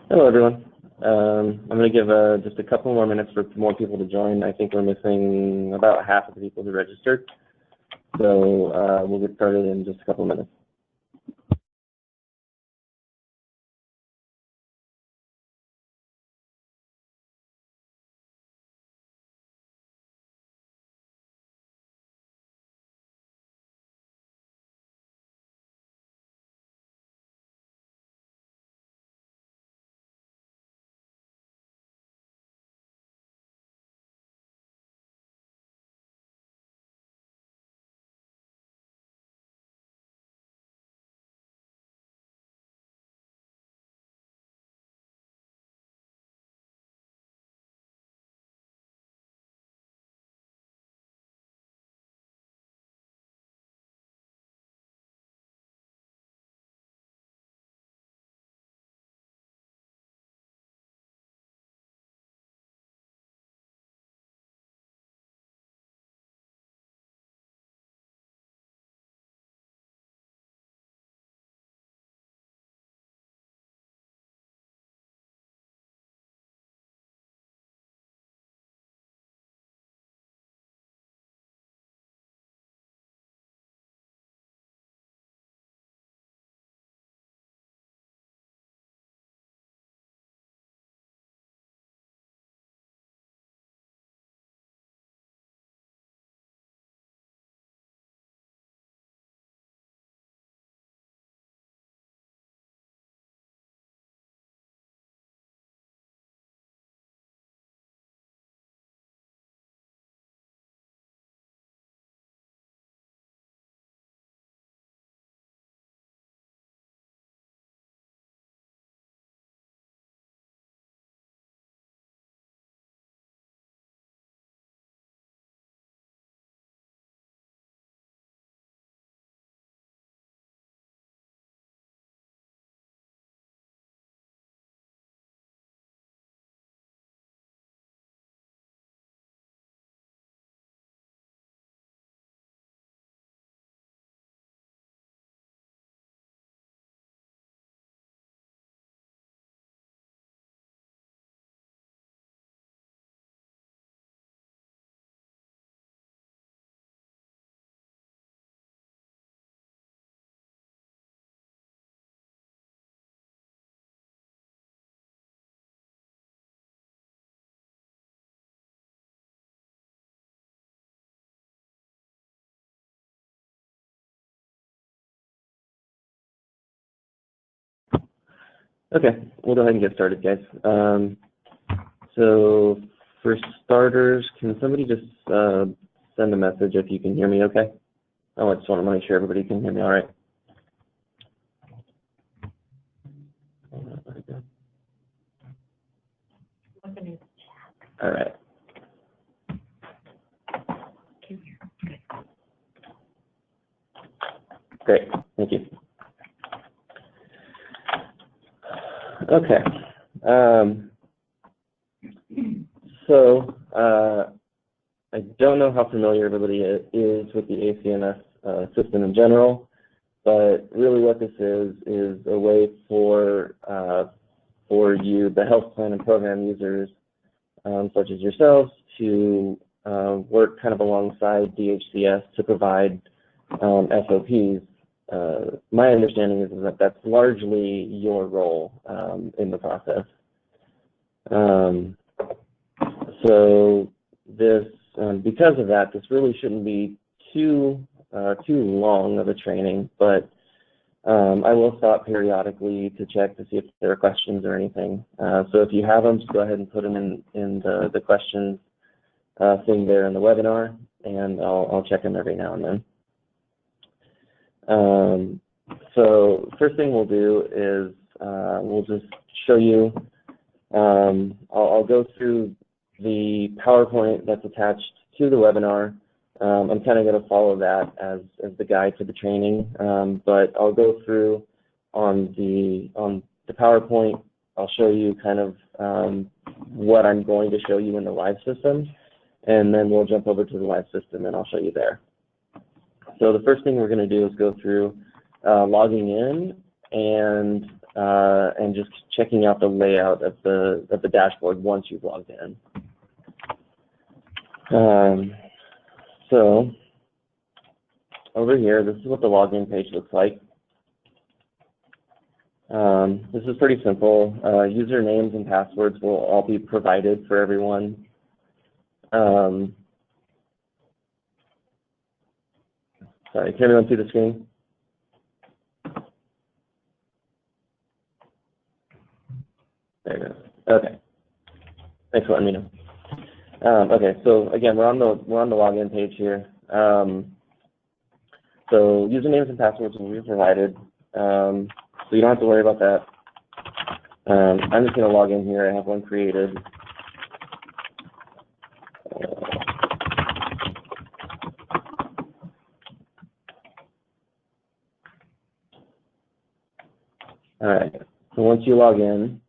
Hello, everyone. I'm going to give just a couple more minutes for more people to join. I think we're missing about half of the people who registered. So we'll get started in just a couple of minutes. Okay, we'll go ahead and get started, guys. So for starters, can somebody just send a message if you can hear me okay? Oh, I just want to make sure everybody can hear me all right. All right. Great, thank you. Okay. So I don't know how familiar everybody is with the ACMS system in general, but really what this is a way for you, the health plan and program users, such as yourselves, to work kind of alongside DHCS to provide SOPs. My understanding is that that's largely your role in the process. So this, because of that, this really shouldn't be too long of a training, but I will stop periodically to check to see if there are questions or anything. So if you have them, just go ahead and put them in the questions thing there in the webinar, and I'll check them every now and then. So first thing we'll do is we'll just show you, I'll go through the PowerPoint that's attached to the webinar. I'm kind of going to follow that as the guide to the training, but I'll go through on the PowerPoint. I'll show you kind of what I'm going to show you in the live system, and then we'll jump over to the live system and I'll show you there. So the first thing we're going to do is go through logging in and and just checking out the layout of the dashboard once you've logged in. So over here, this is what the login page looks like. This is pretty simple. Usernames and passwords will all be provided for everyone. Sorry, can everyone see the screen? There you go. Okay. Thanks for letting me know. Okay, so again, we're on the login page here. So usernames and passwords will be provided. So you don't have to worry about that. I'm just going to log in here. I have one created. All right. So once you log in,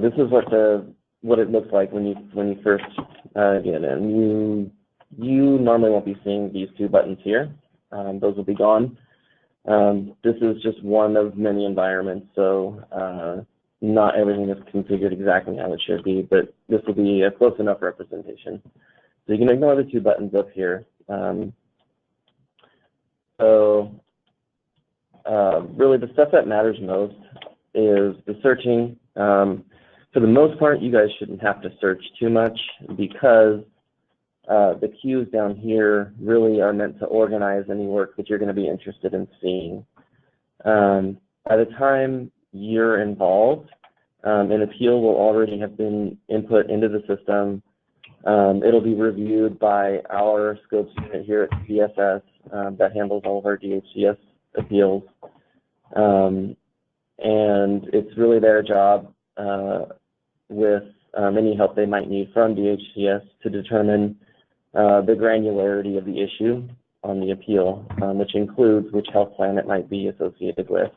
this is what it looks like when you first get in. You normally won't be seeing these two buttons here. Those will be gone. This is just one of many environments, so not everything is configured exactly how it should be, but this will be a close enough representation. So you can ignore the two buttons up here. Really the stuff that matters most is the searching. For the most part, you guys shouldn't have to search too much because the queues down here really are meant to organize any work that you're going to be interested in seeing. By the time you're involved, an appeal will already have been input into the system. It'll be reviewed by our scopes unit here at CSS that handles all of our DHCS appeals. And it's really their job with any help they might need from DHCS to determine the granularity of the issue on the appeal, which includes which health plan it might be associated with.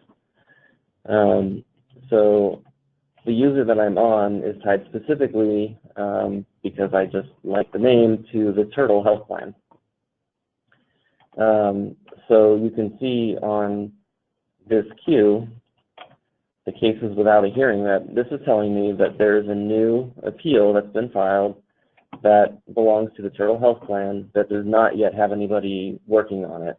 So the user that I'm on is tied specifically, because I just like the name, to the Turtle health plan. So you can see on this queue, the cases without a hearing, that this is telling me that there's a new appeal that's been filed that belongs to the Turtle health plan that does not yet have anybody working on it.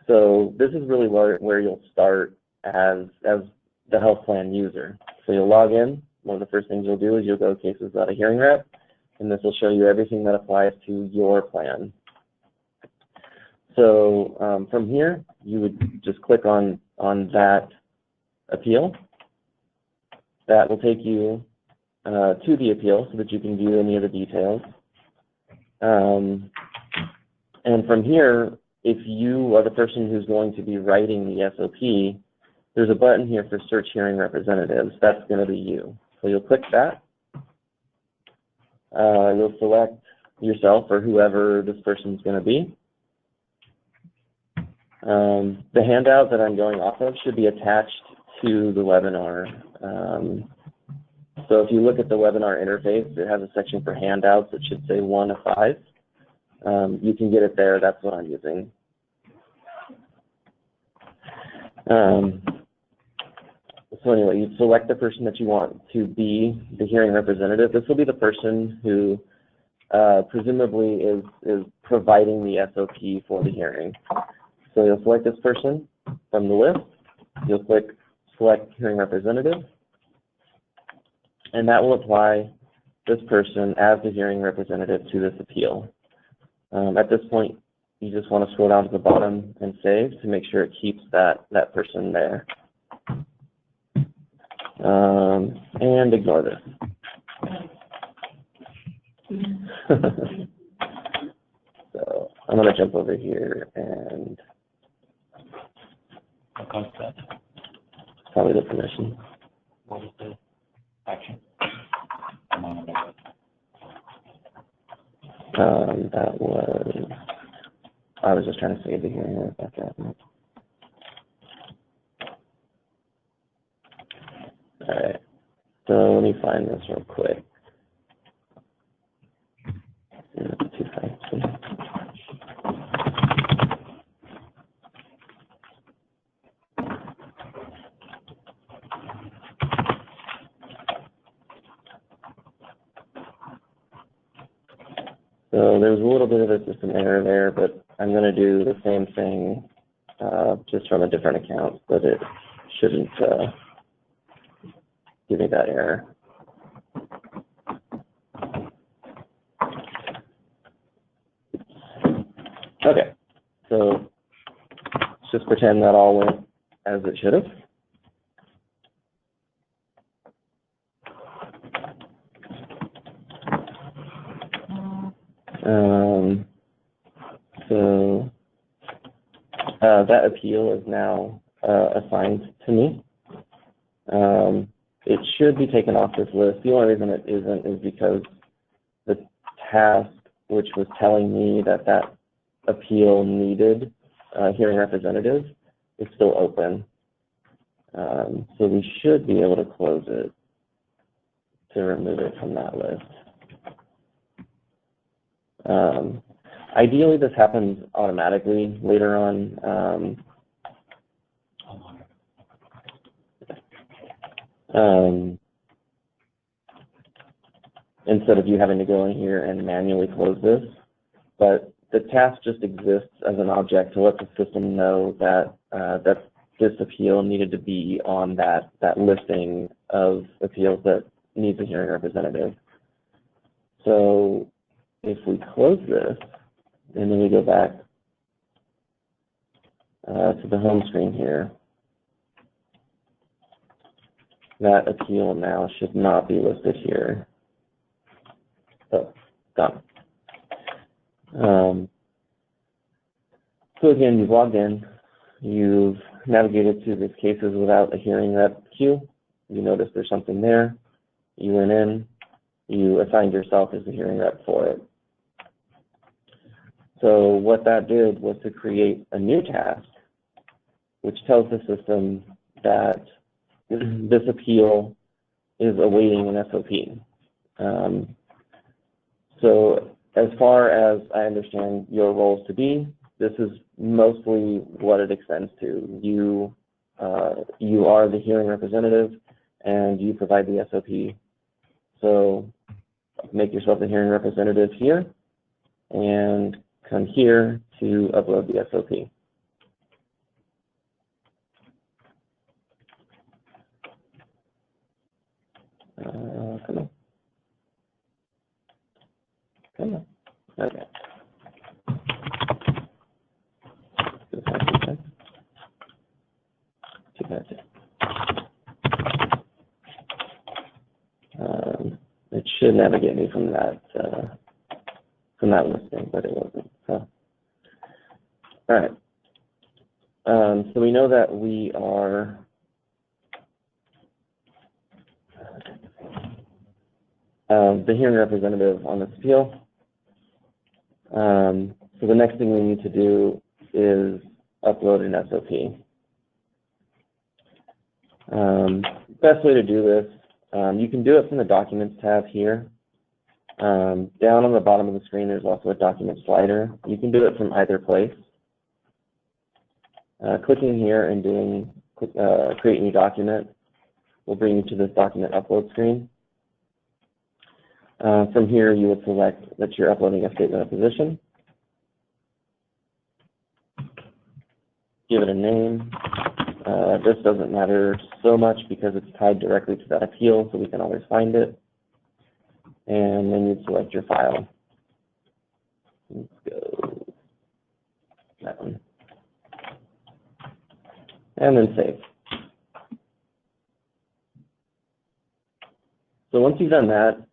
So this is really where you'll start as the health plan user. So you'll log in. One of the first things you'll do is you'll go cases without a hearing rep, and this will show you everything that applies to your plan. So from here, you would just click on that appeal. That will take you to the appeal so that you can view any of the details. And from here, if you are the person who's going to be writing the SOP, there's a button here for Search Hearing Representatives. That's going to be you. So you'll click that. You'll select yourself or whoever this person's going to be. The handout that I'm going off of should be attached to the webinar. So if you look at the webinar interface, it has a section for handouts. It should say 1 of 5. You can get it there. That's what I'm using. So anyway, you select the person that you want to be the hearing representative. This will be the person who presumably is providing the SOP for the hearing. So you'll select this person from the list. You'll click Select Hearing Representative, and that will apply this person as the hearing representative to this appeal. At this point, you just want to scroll down to the bottom and save to make sure it keeps that person there. And ignore this. So I'm going to jump over here and probably the permission. What was the action? That was, I was just trying to save the hearing. All right, so let me find this real quick. 252. So there's a little bit of a system error there, but I'm going to do the same thing just from a different account, but it shouldn't give me that error. Okay, so let's just pretend that all went as it should have. So that appeal is now assigned to me. It should be taken off this list. The only reason it isn't is because the task, which was telling me that that appeal needed a hearing representative, is still open. So we should be able to close it to remove it from that list. Ideally, this happens automatically later on. Instead of you having to go in here and manually close this. But the task just exists as an object to let the system know that that this appeal needed to be on that listing of appeals that needs a hearing representative. So if we close this, and then we go back to the home screen here, that appeal now should not be listed here. Oh, done. So again, you've logged in, you've navigated through these cases without a hearing rep queue. You notice there's something there. You went in, you assigned yourself as the hearing rep for it. So what that did was to create a new task, which tells the system that this appeal is awaiting an SOP. So as far as I understand your roles to be, this is mostly what it extends to. You are the hearing representative, and you provide the SOP. So make yourself the hearing representative here, and come here to upload the SOP. Come on. Come on. Okay. It should navigate me from that listing, but it wasn't. So, all right. So we know that we are the hearing representative on this appeal. So the next thing we need to do is upload an SOP. Best way to do this, you can do it from the Documents tab here. Down on the bottom of the screen, there's also a document slider. You can do it from either place. Clicking here and doing Create New Document will bring you to this document upload screen. From here, you would select that you're uploading a statement of position. Give it a name. This doesn't matter so much because it's tied directly to that appeal, so we can always find it. And then you select your file. Let's go that one. And then save. So once you've done that,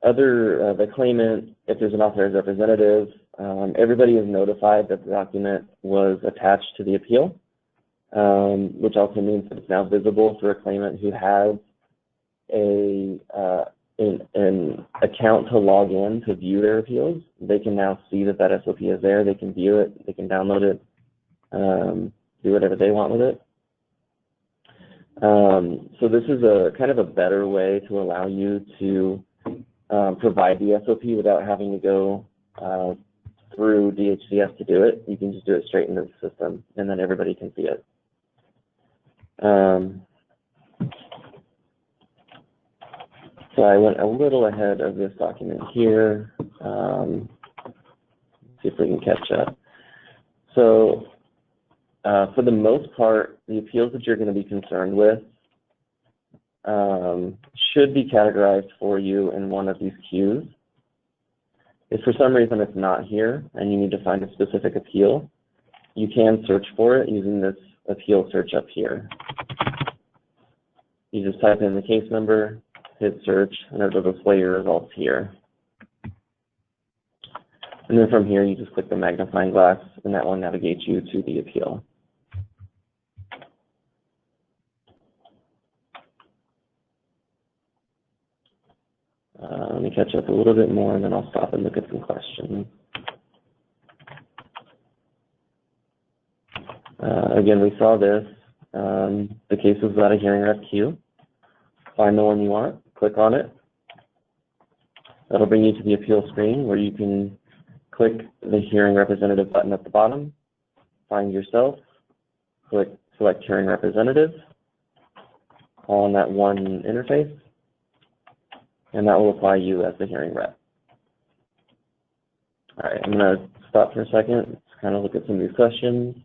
the claimant, if there's an authorized representative, everybody is notified that the document was attached to the appeal, which also means that it's now visible for a claimant who has an account to log in to view their appeals. They can now see that that SOP is there. They can view it. They can download it, do whatever they want with it. So this is a kind of a better way to allow you to provide the SOP without having to go through DHCS to do it. You can just do it straight into the system, and then everybody can see it. So I went a little ahead of this document here. See if we can catch up. So for the most part, the appeals that you're going to be concerned with should be categorized for you in one of these queues. If for some reason it's not here and you need to find a specific appeal, you can search for it using this appeal search up here. You just type in the case number, hit search, and it'll display your results here. And then from here, you just click the magnifying glass, and that will navigate you to the appeal. Let me catch up a little bit more, and then I'll stop and look at some questions. Again, we saw this. The case was without a hearing rep queue. Find the one you want, click on it. That'll bring you to the appeal screen where you can click the hearing representative button at the bottom, find yourself, click select hearing representative on that one interface, and that will apply you as the hearing rep. All right, I'm going to stop for a second, to kind of look at some of these questions.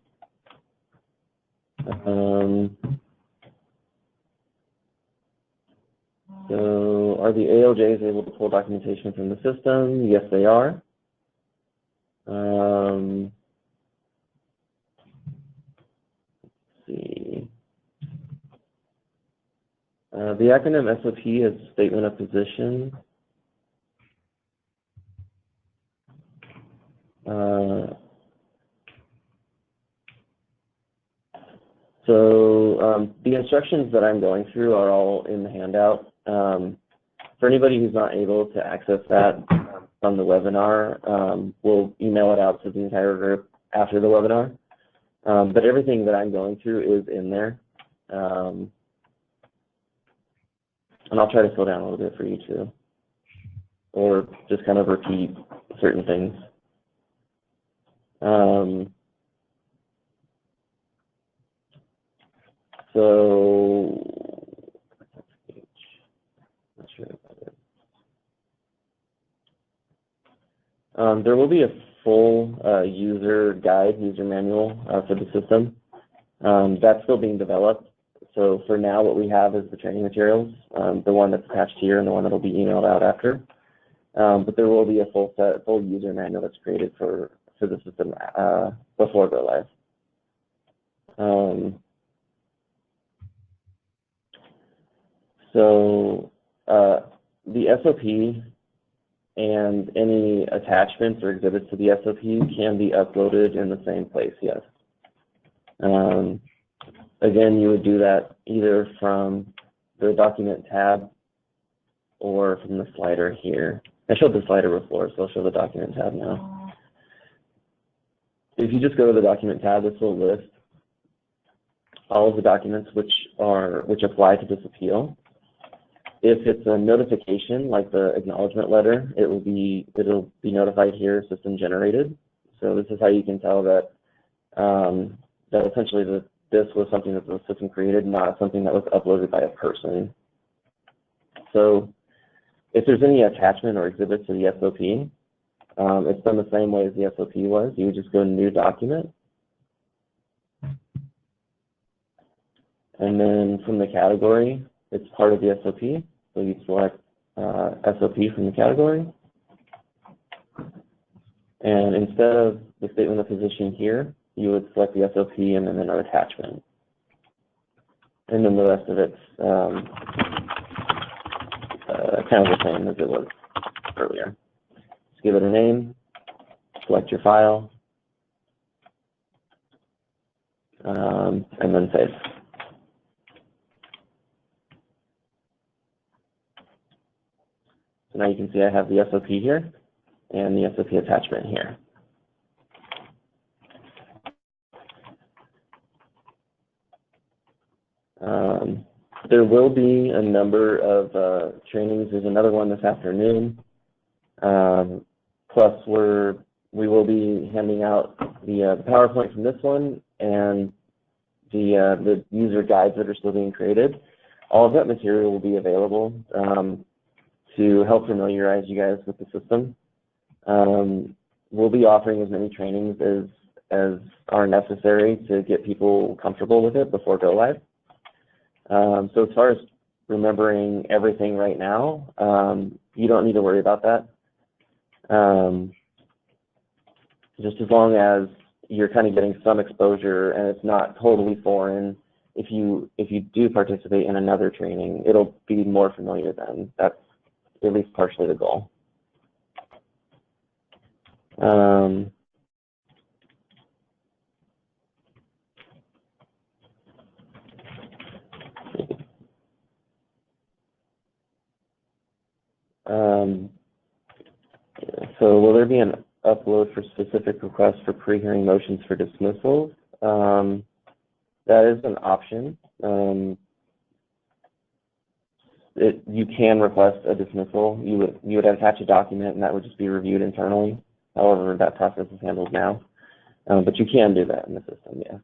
So are the ALJs able to pull documentation from the system? Yes, they are. Let's see. The acronym SOP is Statement of Position. The instructions that I'm going through are all in the handout. For anybody who's not able to access that from the webinar, we'll email it out to the entire group after the webinar. But everything that I'm going through is in there. And I'll try to slow down a little bit for you too, or just kind of repeat certain things. Not sure about it. There will be a full user guide, user manual for the system. That's still being developed. So for now, what we have is the training materials, the one that's attached here and the one that will be emailed out after. But there will be a full user manual that's created for the system before go live. The SOP and any attachments or exhibits to the SOP can be uploaded in the same place, yes. Again, you would do that either from the document tab or from the slider here. I showed the slider before, so I'll show the document tab now. If you just go to the document tab, this will list all of the documents which apply to this appeal. If it's a notification, like the acknowledgement letter, it'll be notified here, system generated. So this is how you can tell that that essentially this was something that the system created, not something that was uploaded by a person. So if there's any attachment or exhibit to the SOP, it's done the same way as the SOP was. You would just go to New Document, and then from the category, it's part of the SOP. So you select SOP from the category. And instead of the statement of position here, you would select the SOP and then an attachment. And then the rest of it's kind of the same as it was earlier. Just give it a name, select your file, and then save. So now you can see I have the SOP here and the SOP attachment here. There will be a number of trainings. There's another one this afternoon. Plus, we will be handing out the PowerPoint from this one and the user guides that are still being created. All of that material will be available. to help familiarize you guys with the system. We'll be offering as many trainings as are necessary to get people comfortable with it before go live. So as far as remembering everything right now, you don't need to worry about that. Just as long as you're kind of getting some exposure and it's not totally foreign. If you do participate in another training, it'll be more familiar then. That's at least partially the goal. So will there be an upload for specific requests for pre-hearing motions for dismissals? That is an option. You can request a dismissal. You would attach a document, and that would just be reviewed internally. However, that process is handled now. But you can do that in the system, yeah.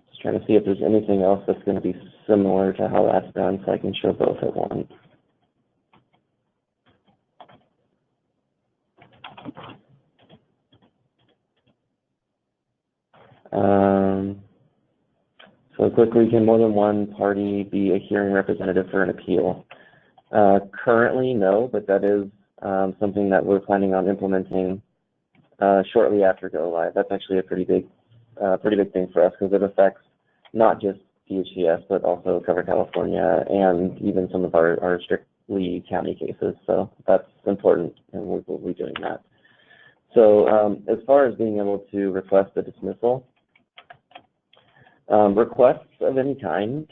Just trying to see if there's anything else that's going to be similar to how that's done, so I can show both at once. So quickly, can more than one party be a hearing representative for an appeal? Currently, no, but that is something that we're planning on implementing shortly after go live. That's actually a pretty big thing for us because it affects not just DHCS, but also Cover California and even some of our strictly county cases. So that's important, and we'll be doing that. So as far as being able to request a dismissal, requests of any kind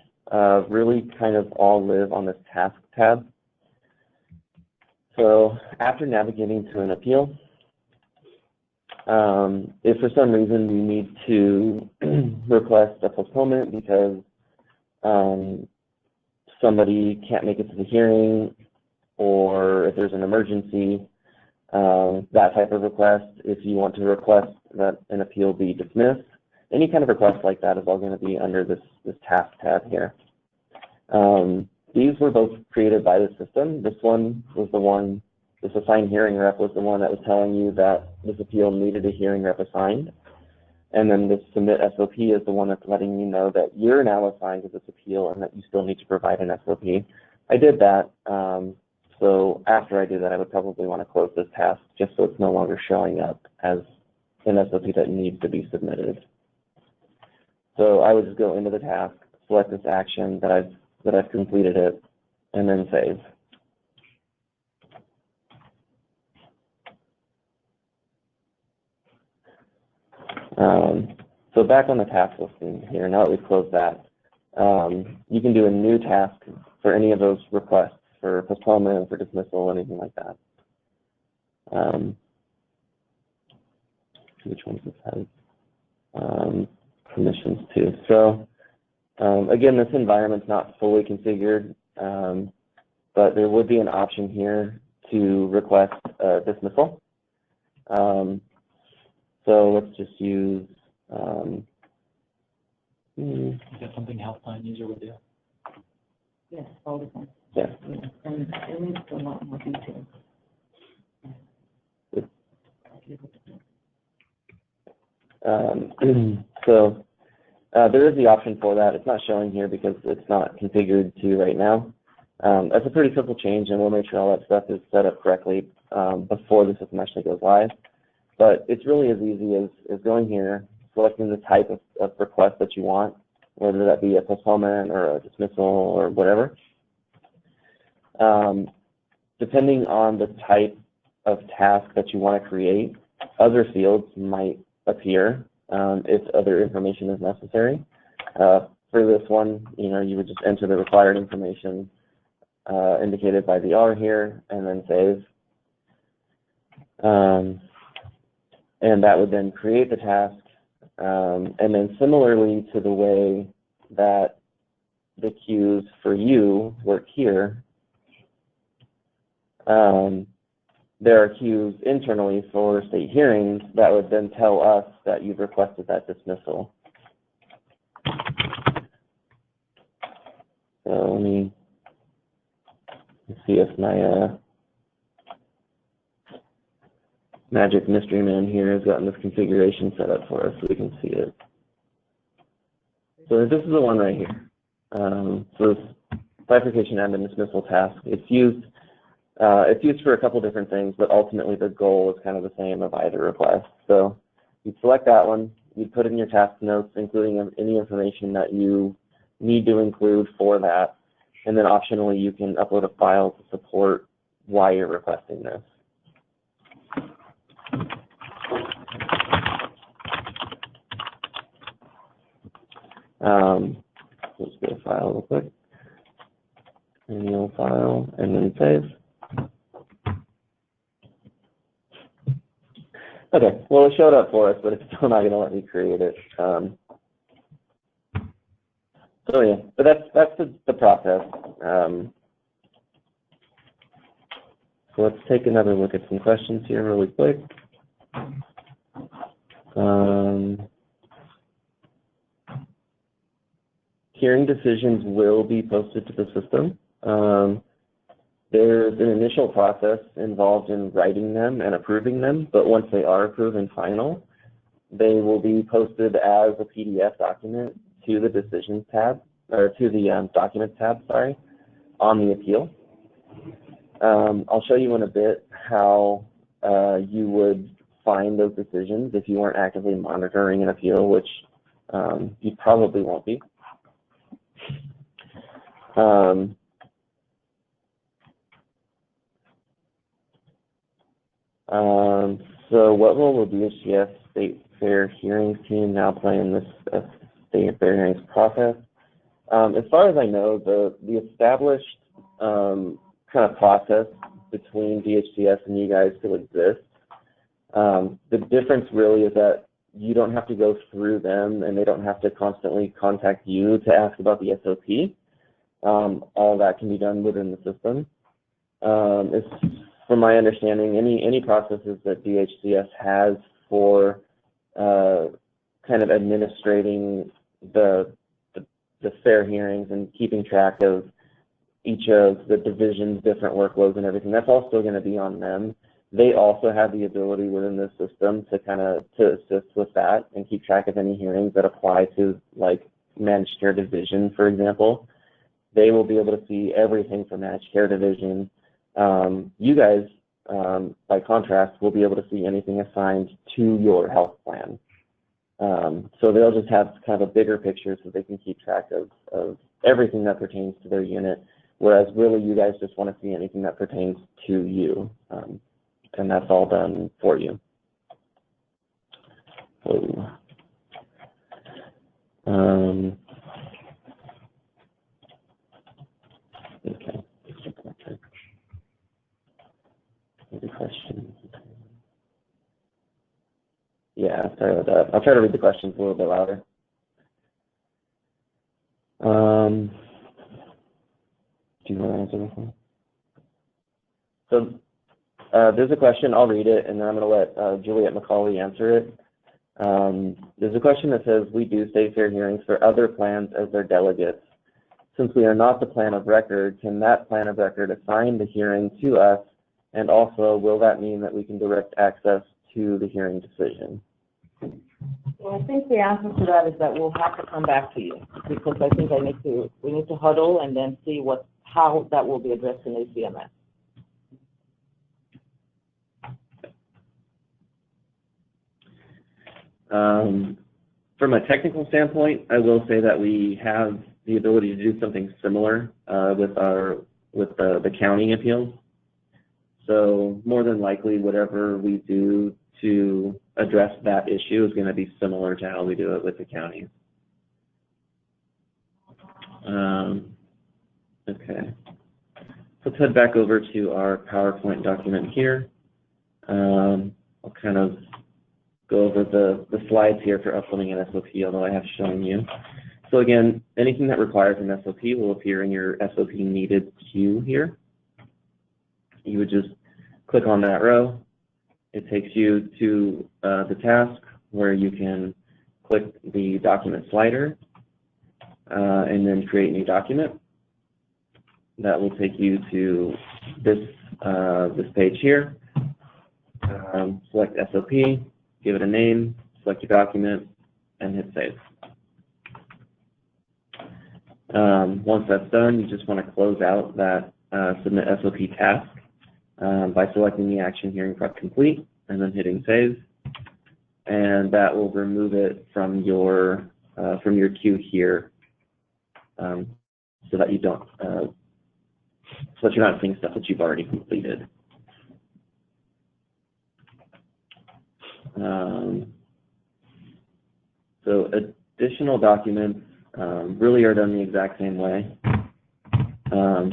really kind of all live on this task tab. So after navigating to an appeal, if for some reason you need to request a postponement because somebody can't make it to the hearing, or if there's an emergency, that type of request, if you want to request that an appeal be dismissed, any kind of request like that is all going to be under this task tab here. These were both created by the system. This one was the one, this assigned hearing rep was the one that was telling you that this appeal needed a hearing rep assigned. And then this submit SOP is the one that's letting you know that you're now assigned to this appeal and that you still need to provide an SOP. I did that. So after I do that, I would probably want to close this task just so it's no longer showing up as an SOP that needs to be submitted. So I would just go into the task, select this action that I've completed it, and then save. So back on the task listing here, now that we've closed that, you can do a new task for any of those requests, for postponement, for dismissal, anything like that. Which ones this has? Permissions too. So again, this environment's not fully configured, but there would be an option here to request a dismissal. So let's just use. Is that something Healthline user would do? Yes, all the time. Yeah. And it needs a lot more detail. So there is the option for that. It's not showing here because it's not configured to right now. That's a pretty simple change, and we'll make sure all that stuff is set up correctly before the system actually goes live. But it's really as easy as going here, selecting the type of request that you want, whether that be a postponement or a dismissal or whatever. Depending on the type of task that you want to create, other fields might appear if other information is necessary. For this one, you would just enter the required information indicated by the R here, and then save. And that would then create the task. And then similarly to the way that the queues for you work here, there are queues internally for state hearings that would then tell us that you've requested that dismissal. see if my magic mystery man here has gotten this configuration set up for us so we can see it. So this is the one right here. So this bifurcation and dismissal task, it's used for a couple different things, but ultimately the goal is kind of the same of either request. So you'd select that one, you'd put in your task notes, including any information that you need to include for that, and then optionally you can upload a file to support why you're requesting this. Let's get a file real quick. Manual file, and then save. Okay, well it showed up for us, but it's still not going to let me create it. So yeah, but that's the process. So let's take another look at some questions here really quick. Hearing decisions will be posted to the system. There's an initial process involved in writing them and approving them, but once they are approved and final, they will be posted as a PDF document to the Decisions tab, or to the Documents tab, sorry, on the appeal. I'll show you in a bit how you would find those decisions if you weren't actively monitoring an appeal, which you probably won't be. So what role will DHCS State Fair Hearings team now play in this State Fair Hearings process? As far as I know, the established kind of process between DHCS and you guys still exists. The difference really is that you don't have to go through them and they don't have to constantly contact you to ask about the SOP. All that can be done within the system. From my understanding, any processes that DHCS has for kind of administrating the fair hearings and keeping track of each of the divisions, different workloads and everything, that's all still going to be on them. They also have the ability within the system to to assist with that and keep track of any hearings that apply to like managed care division, for example. They will be able to see everything from managed care division. You guys, by contrast, will be able to see anything assigned to your health plan. So they'll just have kind of a bigger picture so they can keep track of everything that pertains to their unit, whereas really you guys just want to see anything that pertains to you, and that's all done for you. So, okay. Any questions? Yeah, sorry about that. I'll try to read the questions a little bit louder. Do you want to answer this one? So there's a question, I'll read it, and then I'm going to let Juliet McCauley answer it. There's a question that says, we do state fair hearings for other plans as their delegates. Since we are not the plan of record, can that plan of record assign the hearing to us? And also, will that mean that we can direct access to the hearing decision? Well, I think the answer to that is that we'll have to come back to you, because I think we need to huddle and then see how that will be addressed in ACMS. From a technical standpoint, I will say that we have the ability to do something similar with the county appeals. So more than likely, whatever we do to address that issue is going to be similar to how we do it with the counties. Okay. Let's head back over to our PowerPoint document here. I'll kind of go over the slides here for uploading an SOP, although I have shown you. So again, anything that requires an SOP will appear in your SOP needed queue here. You would just click on that row. It takes you to the task where you can click the document slider and then create new document. that will take you to this this page here. Select SOP, give it a name, select your document, and hit save. Once that's done, you just want to close out that Submit SOP task by selecting the action Hearing Prep Complete and then hitting save. And that will remove it from your queue here, so that you don't, so that you're not seeing stuff that you've already completed. So additional documents really are done the exact same way.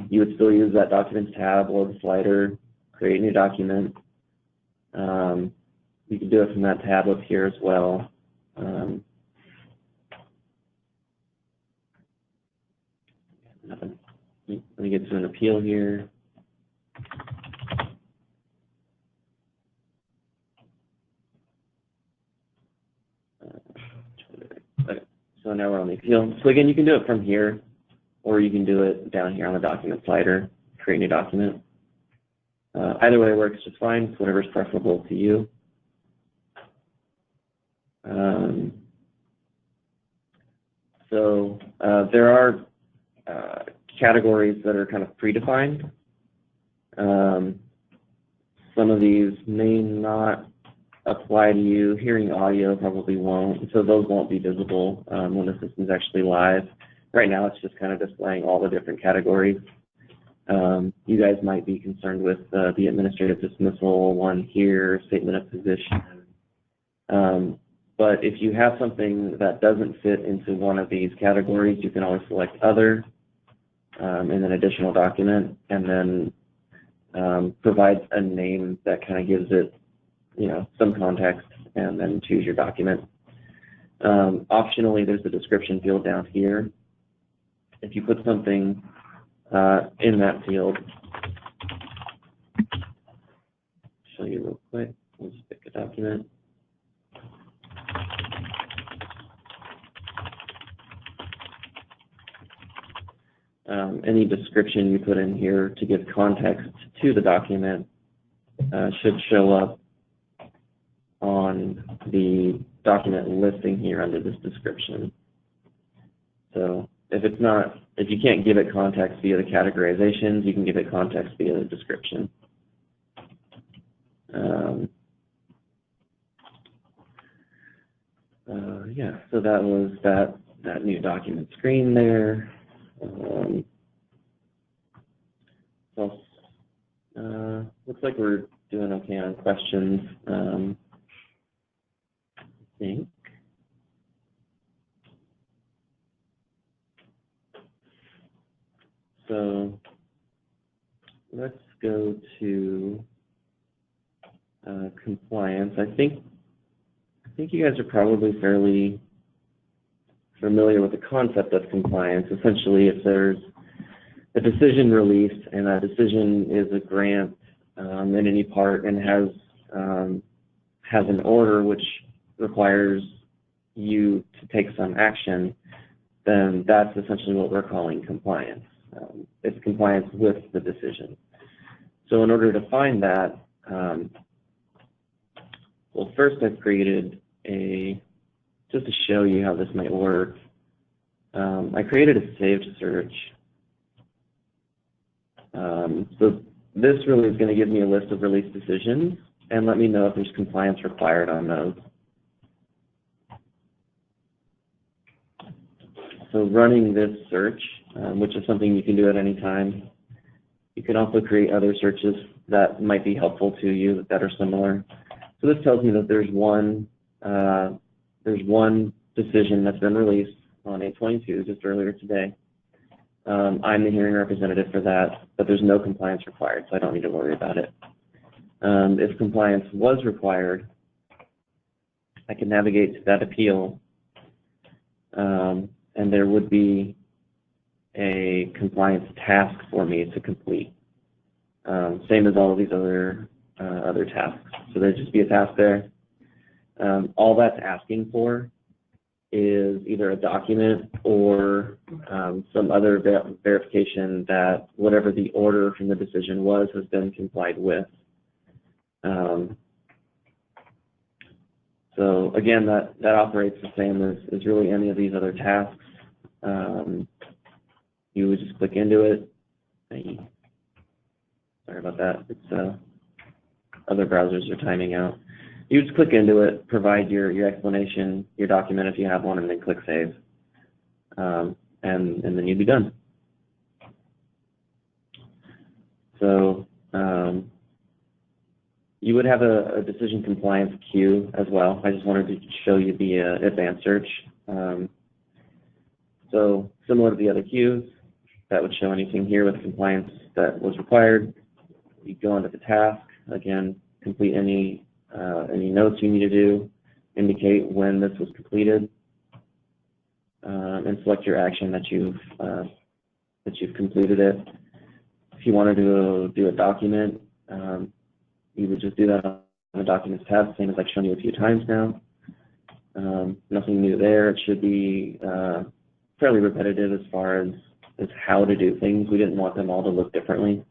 You would still use that Documents tab or the slider, create new document. You can do it from that tab up here as well. Let me get to an appeal here. Okay, so now we're on the appeal. So again, you can do it from here, or you can do it down here on the document slider, create new document. Either way works just fine. It's whatever's preferable to you. So there are categories that are kind of predefined. Some of these may not apply to you. Hearing audio probably won't, so those won't be visible when the system's actually live. Right now it's just kind of displaying all the different categories. You guys might be concerned with the administrative dismissal one here, statement of position. But if you have something that doesn't fit into one of these categories, you can always select Other, and then Additional Document, and then provide a name that kind of gives it, some context, and then choose your document. Optionally, there's a description field down here. If you put something in that field, show you real quick. We'll just pick a document. Any description you put in here to give context to the document should show up on the document listing here under this description. So if you can't give it context via the categorizations, you can give it context via the description. Yeah, so that was that new document screen there. Looks like we're doing okay on questions. I think. So let's go to compliance. I think you guys are probably fairly familiar with the concept of compliance. Essentially, if there's a decision released and that decision is a grant in any part and has an order which requires you to take some action, then that's essentially what we're calling compliance. It's compliance with the decision. So in order to find that, well, first I've created just to show you how this might work, I created a saved search. So this really is going to give me a list of release decisions and let me know if there's compliance required on those. So running this search, which is something you can do at any time. You can also create other searches that might be helpful to you that are similar. So this tells me that there's one decision that's been released on 8/22 just earlier today. I'm the hearing representative for that, but there's no compliance required, so I don't need to worry about it. If compliance was required, I can navigate to that appeal, and there would be a compliance task for me to complete. Same as all of these other tasks. So there'd just be a task there. All that's asking for is either a document or some other verification that whatever the order from the decision was has been complied with. So again, that operates the same as really any of these other tasks. You would just click into it. Sorry about that. It's other browsers are timing out. You just click into it, provide your explanation, your document if you have one, and then click save. And then you'd be done. So you would have a decision compliance queue as well. I just wanted to show you the advanced search. So similar to the other queues, that would show anything here with compliance that was required. You go into the task, again, complete any notes you need to do, indicate when this was completed, and select your action that you've completed it. If you wanted to do a document, you would just do that on the Documents tab, same as I've shown you a few times now. Nothing new there. It should be fairly repetitive as far as how to do things. We didn't want them all to look differently.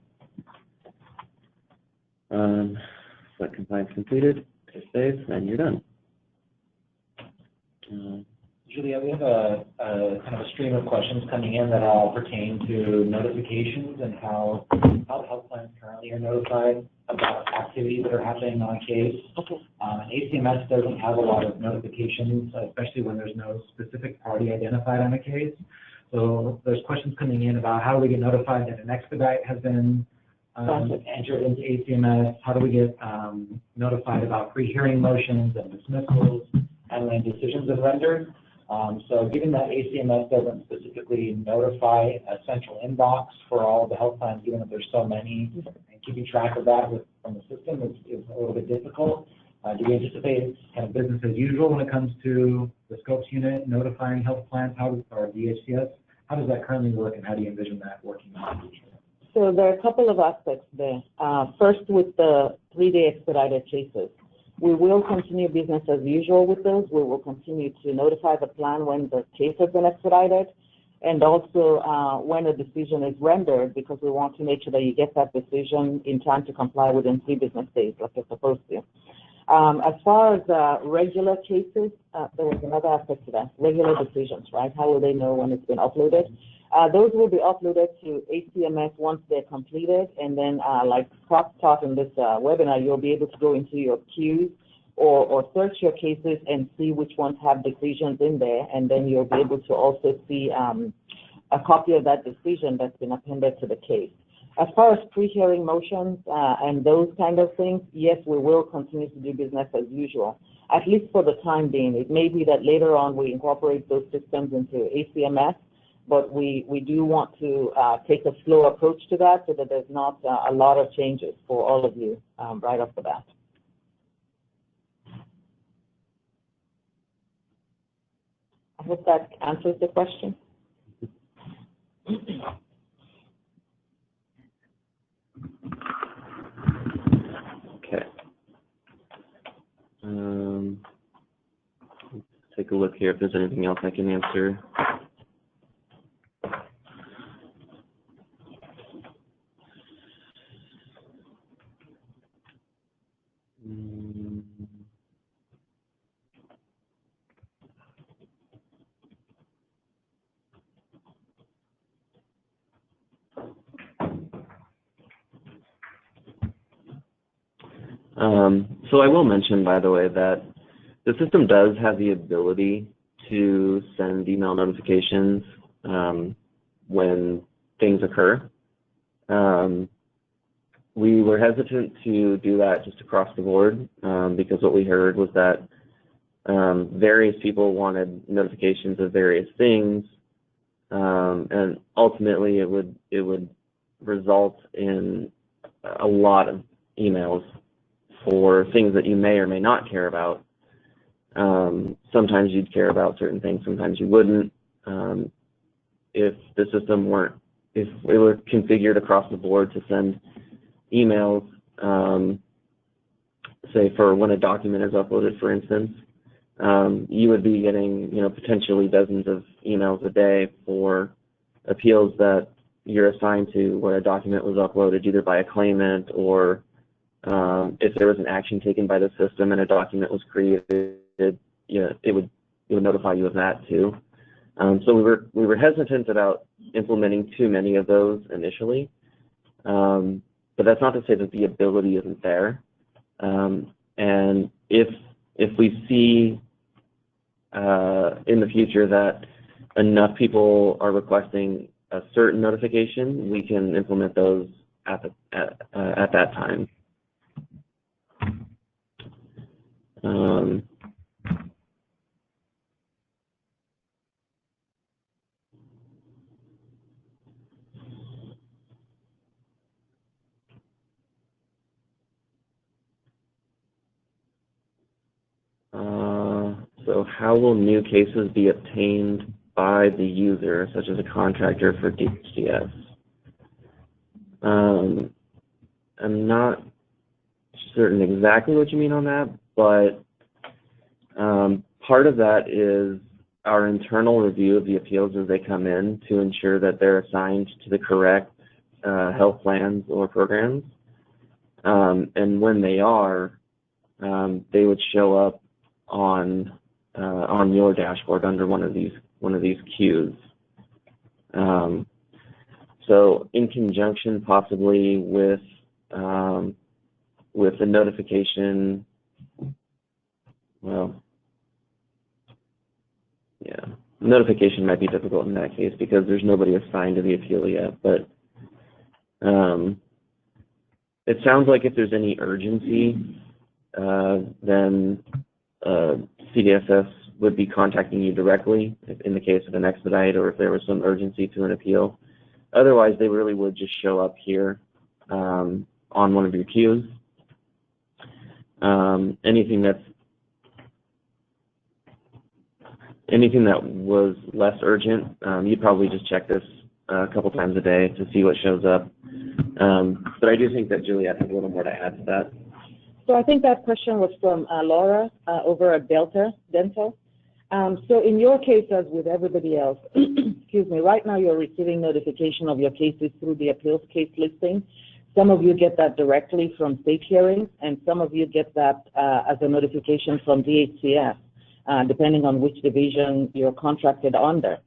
Select compliance completed, hit save, and you're done. Julia, we have a kind of a stream of questions coming in that all pertain to notifications and how the health plans currently are notified about activities that are happening on a case. Okay. And ACMS doesn't have a lot of notifications, especially when there's no specific party identified on a case. So there's questions coming in about how do we get notified that an expedite has been entered into ACMS? How do we get notified about pre-hearing motions and dismissals and when decisions are rendered? So given that ACMS doesn't specifically notify a central inbox for all of the health plans, given that there's so many, and keeping track of that from the system is a little bit difficult. Do we anticipate kind of business as usual when it comes to the scopes unit notifying health plans, or DHCS? How does that currently work, and how do you envision that working in the future? So there are a couple of aspects there. First, with the 3-day expedited cases, we will continue business as usual with those. We will continue to notify the plan when the case has been expedited, and also when a decision is rendered, because we want to make sure that you get that decision in time to comply within 3 business days, like you're supposed to. As far as regular cases, there was another aspect to that, regular decisions, right? How will they know when it's been uploaded? Those will be uploaded to ACMS once they're completed, and then like Scott taught in this webinar, you'll be able to go into your queues or search your cases and see which ones have decisions in there, and then you'll be able to also see a copy of that decision that's been appended to the case. As far as pre-hearing motions and those kind of things, yes, we will continue to do business as usual, at least for the time being. It may be that later on we incorporate those systems into ACMS, but we do want to take a slow approach to that so that there's not a lot of changes for all of you right off the bat. I hope that answers the question. Okay. Let's take a look here if there's anything else I can answer. So I will mention, by the way, that the system does have the ability to send email notifications when things occur. We were hesitant to do that just across the board because what we heard was that various people wanted notifications of various things, and ultimately it would result in a lot of emails for things that you may or may not care about. Sometimes you'd care about certain things, sometimes you wouldn't. If the system if it were configured across the board to send emails, say for when a document is uploaded, for instance, you would be getting, potentially dozens of emails a day for appeals that you're assigned to where a document was uploaded either by a claimant or if there was an action taken by the system and a document was created, it would notify you of that too. So we were hesitant about implementing too many of those initially, but that's not to say that the ability isn't there. And if we see in the future that enough people are requesting a certain notification, we can implement those at that time. So how will new cases be obtained by the user, such as a contractor for DHCS? I'm not certain exactly what you mean on that, but part of that is our internal review of the appeals as they come in to ensure that they're assigned to the correct health plans or programs. And when they are, they would show up on your dashboard under one of these queues. So in conjunction possibly with the notification, well, yeah, notification might be difficult in that case because there's nobody assigned to the appeal yet, but it sounds like if there's any urgency, then CDSS would be contacting you directly in the case of an expedite or if there was some urgency to an appeal. Otherwise, they really would just show up here on one of your queues. Anything that was less urgent, you'd probably just check this a couple times a day to see what shows up. But I do think that Juliet has a little more to add to that. So I think that question was from Laura over at Delta Dental. So in your case, as with everybody else, excuse me, right now you're receiving notification of your cases through the appeals case listing. Some of you get that directly from state hearings, and some of you get that as a notification from DHCS, depending on which division you're contracted under.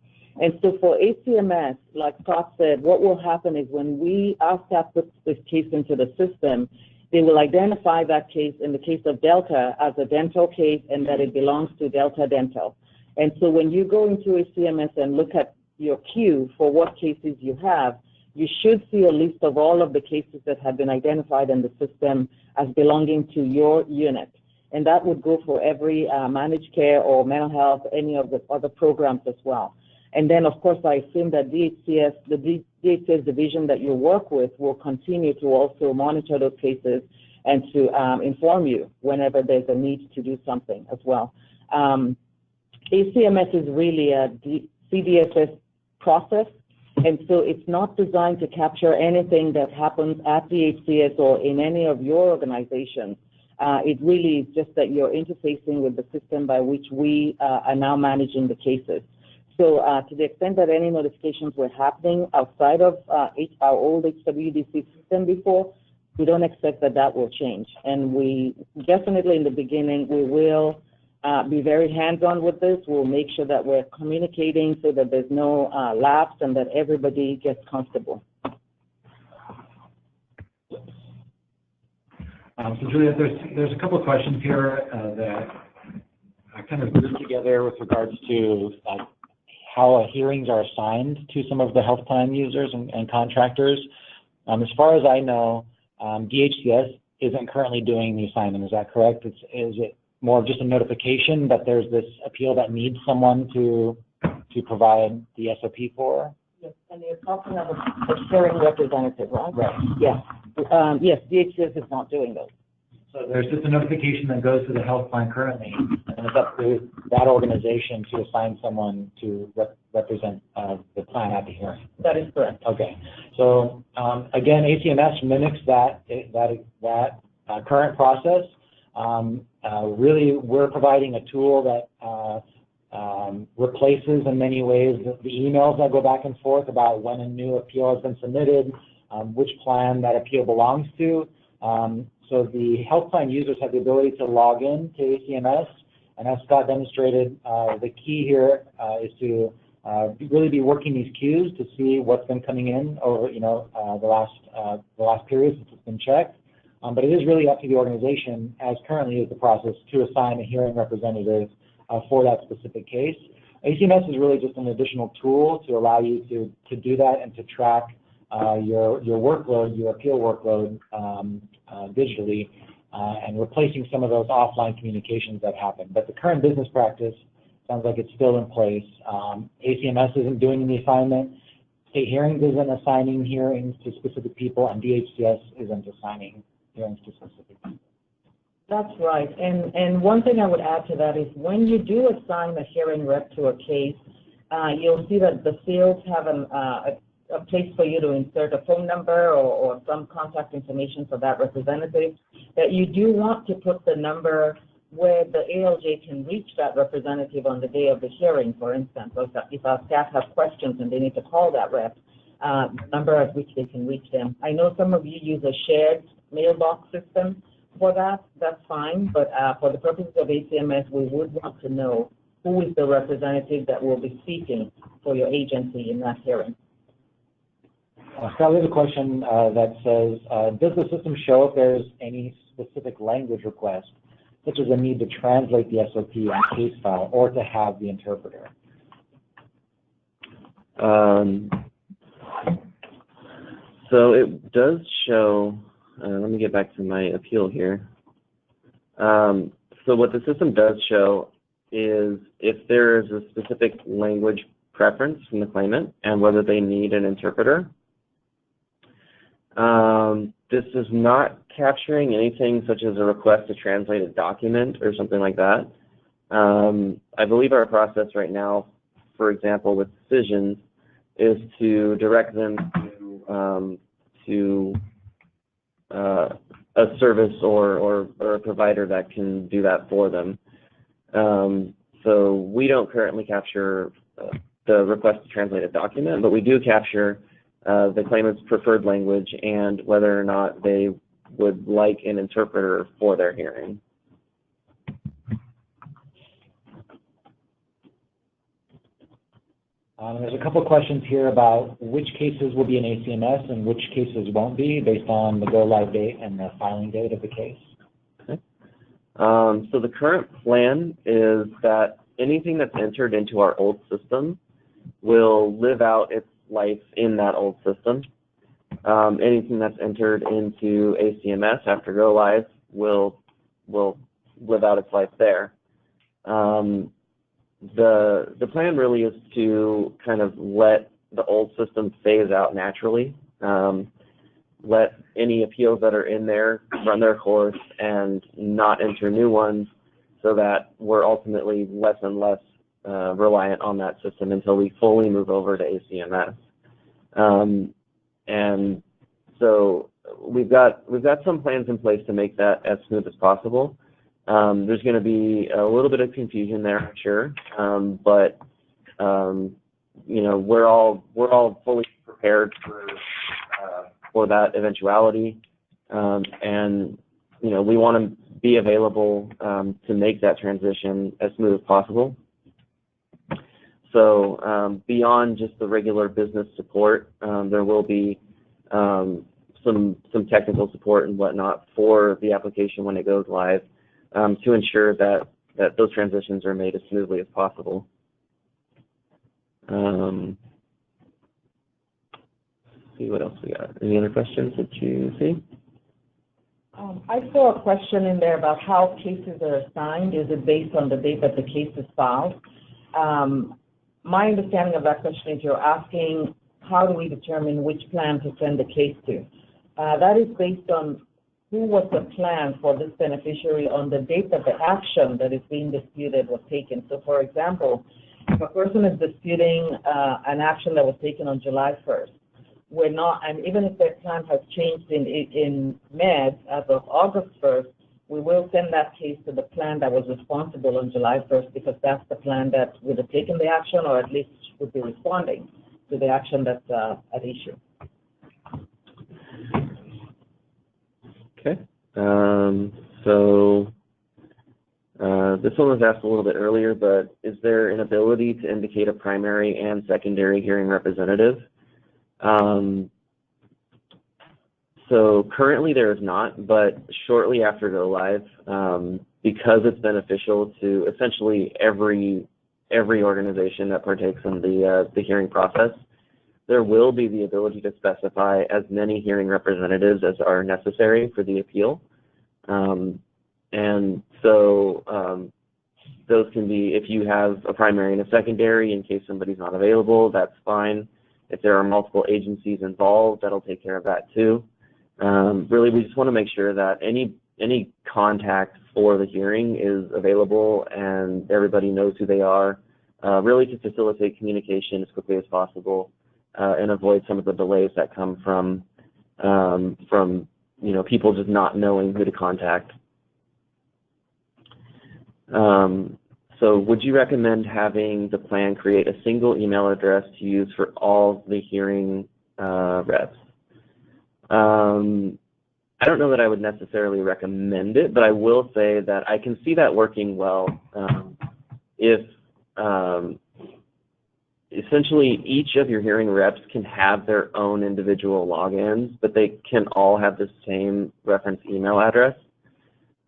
And so for ACMS, like Scott said, what will happen is when our staff puts this case into the system, they will identify that case in the case of Delta as a dental case and that it belongs to Delta Dental. And so when you go into ACMS and look at your queue for what cases you have, you should see a list of all of the cases that have been identified in the system as belonging to your unit. And that would go for every managed care or mental health, any of the other programs as well. And then, of course, I assume that DHCS, the DHCS division that you work with will continue to also monitor those cases and to inform you whenever there's a need to do something as well. ACMS is really a CDSS process, and so it's not designed to capture anything that happens at DHCS or in any of your organizations. It really is just that you're interfacing with the system by which we are now managing the cases. So to the extent that any notifications were happening outside of our old HWDC system before, we don't expect that will change. And we definitely in the beginning, we will be very hands-on with this. We'll make sure that we're communicating so that there's no lapse and that everybody gets comfortable. So Juliet, there's a couple of questions here that I kind of grouped together with regards to how hearings are assigned to some of the health plan users and contractors. As far as I know, DHCS isn't currently doing the assignment. Is that correct? Is it more of just a notification that there's this appeal that needs someone to provide the SOP for? Yes, and you're talking about a hearing representative, right? Right. Yes. Yes, DHCS is not doing those. So there's just a notification that goes to the health plan currently, and it's up to that organization to assign someone to represent the plan at the hearing. That is correct. Okay. So again, ACMS mimics that current process. Really, we're providing a tool that replaces in many ways the emails that go back and forth about when a new appeal has been submitted, which plan that appeal belongs to. So the health plan users have the ability to log in to ACMS, and as Scott demonstrated, the key here is to really be working these queues to see what's been coming in over the last period since it's been checked. But it is really up to the organization, as currently is the process, to assign a hearing representative for that specific case. ACMS is really just an additional tool to allow you to do that and to track your workload, your appeal workload digitally, and replacing some of those offline communications that happen. But the current business practice sounds like it's still in place. ACMS isn't doing the assignment. State hearings isn't assigning hearings to specific people, and DHCS isn't assigning hearings to specific people. That's right. And one thing I would add to that is when you do assign a hearing rep to a case, you'll see that the fields have a place for you to insert a phone number or some contact information for that representative, that you do want to put the number where the ALJ can reach that representative on the day of the hearing, for instance. So if our staff have questions and they need to call that rep, the number at which they can reach them. I know some of you use a shared mailbox system for that. That's fine, but for the purposes of ACMS, we would want to know who is the representative that will be speaking for your agency in that hearing. Scott, we have a question that says, does the system show if there's any specific language request, such as a need to translate the SOP on case file or to have the interpreter? So it does show, let me get back to my appeal here. So what the system does show is if there is a specific language preference from the claimant and whether they need an interpreter. This is not capturing anything such as a request to translate a document or something like that. I believe our process right now, for example, with decisions, is to direct them to a service or a provider that can do that for them. So we don't currently capture the request to translate a document, but we do capture the claimant's preferred language and whether or not they would like an interpreter for their hearing. There's a couple questions here about which cases will be in ACMS and which cases won't be based on the go-live date and the filing date of the case. Okay. So the current plan is that anything that's entered into our old system will live out its life in that old system. Anything that's entered into ACMS after go live will live out its life there. The plan really is to kind of let the old system phase out naturally, let any appeals that are in there run their course and not enter new ones, so that we're ultimately less and less reliant on that system until we fully move over to ACMS. And so we've got some plans in place to make that as smooth as possible. There's going to be a little bit of confusion there, I'm sure, but you know, we're all fully prepared for that eventuality, and you know, we want to be available to make that transition as smooth as possible. So beyond just the regular business support, there will be some technical support and whatnot for the application when it goes live, to ensure that those transitions are made as smoothly as possible. Let's see what else we got. Any other questions that you see? I saw a question in there about how cases are assigned. Is it based on the date that the case is filed? My understanding of that question is you're asking how do we determine which plan to send the case to? That is based on who was the plan for this beneficiary on the date that the action that is being disputed was taken. So, for example, if a person is disputing an action that was taken on July 1st, we're not, and even if their plan has changed in meds as of August 1st, we will send that case to the plan that was responsible on July 1st, because that's the plan that would have taken the action, or at least would be responding to the action that's at issue. Okay. This one was asked a little bit earlier, but is there an ability to indicate a primary and secondary hearing representative? So currently there is not, but shortly after go live, because it's beneficial to essentially every organization that partakes in the hearing process, there will be the ability to specify as many hearing representatives as are necessary for the appeal. And so those can be, if you have a primary and a secondary, in case somebody's not available, that's fine. If there are multiple agencies involved, that'll take care of that too. Really, we just want to make sure that any contact for the hearing is available and everybody knows who they are, really to facilitate communication as quickly as possible and avoid some of the delays that come from people just not knowing who to contact. So would you recommend having the plan create a single email address to use for all the hearing reps? I don't know that I would necessarily recommend it, but I will say that I can see that working well if essentially each of your hearing reps can have their own individual logins, but they can all have the same reference email address.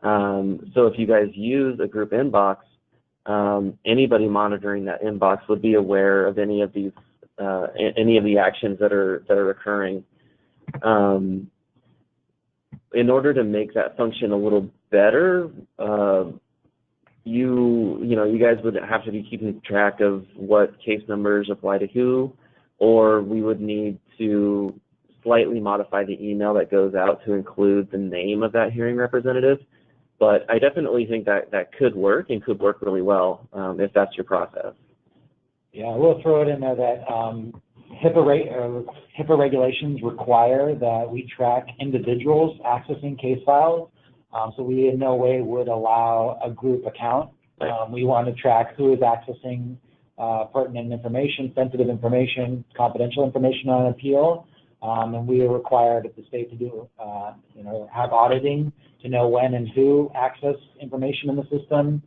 So if you guys use a group inbox, anybody monitoring that inbox would be aware of any of these, any of the actions that are occurring. In order to make that function a little better, you guys would have to be keeping track of what case numbers apply to who, or we would need to slightly modify the email that goes out to include the name of that hearing representative. But I definitely think that could work and could work really well if that's your process. Yeah, we'll throw it in there that HIPAA regulations require that we track individuals accessing case files. So we in no way would allow a group account. We want to track who is accessing pertinent information, sensitive information, confidential information on appeal. And we are required at the state to do, have auditing to know when and who access information in the system.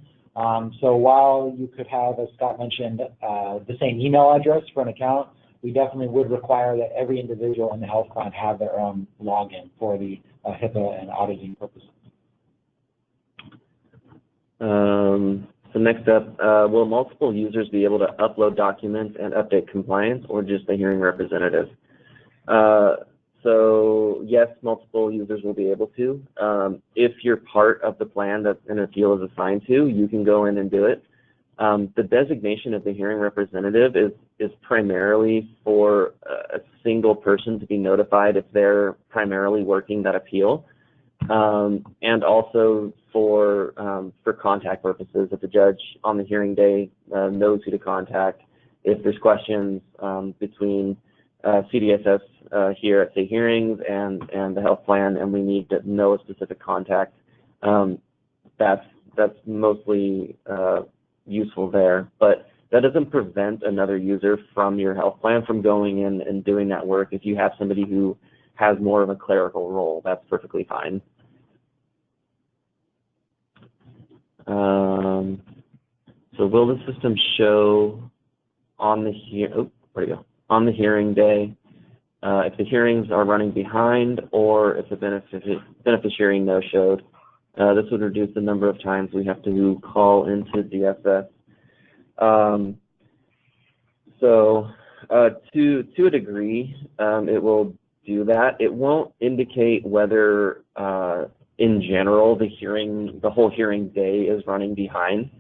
So while you could have, as Scott mentioned, the same email address for an account, we definitely would require that every individual in the health plan have their own login for the HIPAA and auditing purposes. So next up, will multiple users be able to upload documents and update compliance, or just the hearing representative? So yes, multiple users will be able to. If you're part of the plan that an appeal is assigned to, you can go in and do it. The designation of the hearing representative is primarily for a single person to be notified if they're primarily working that appeal, and also for contact purposes, if the judge on the hearing day knows who to contact, if there's questions between CDSS here at State Hearings and the health plan, and we need to know a specific contact, that's mostly useful there. But that doesn't prevent another user from your health plan from going in and doing that work. If you have somebody who has more of a clerical role, that's perfectly fine. So will the system show on the hearing day if the hearings are running behind, or if the beneficiary no-showed? This would reduce the number of times we have to call into DSS. So to a degree, it will do that. It won't indicate whether in general the whole hearing day is running behind,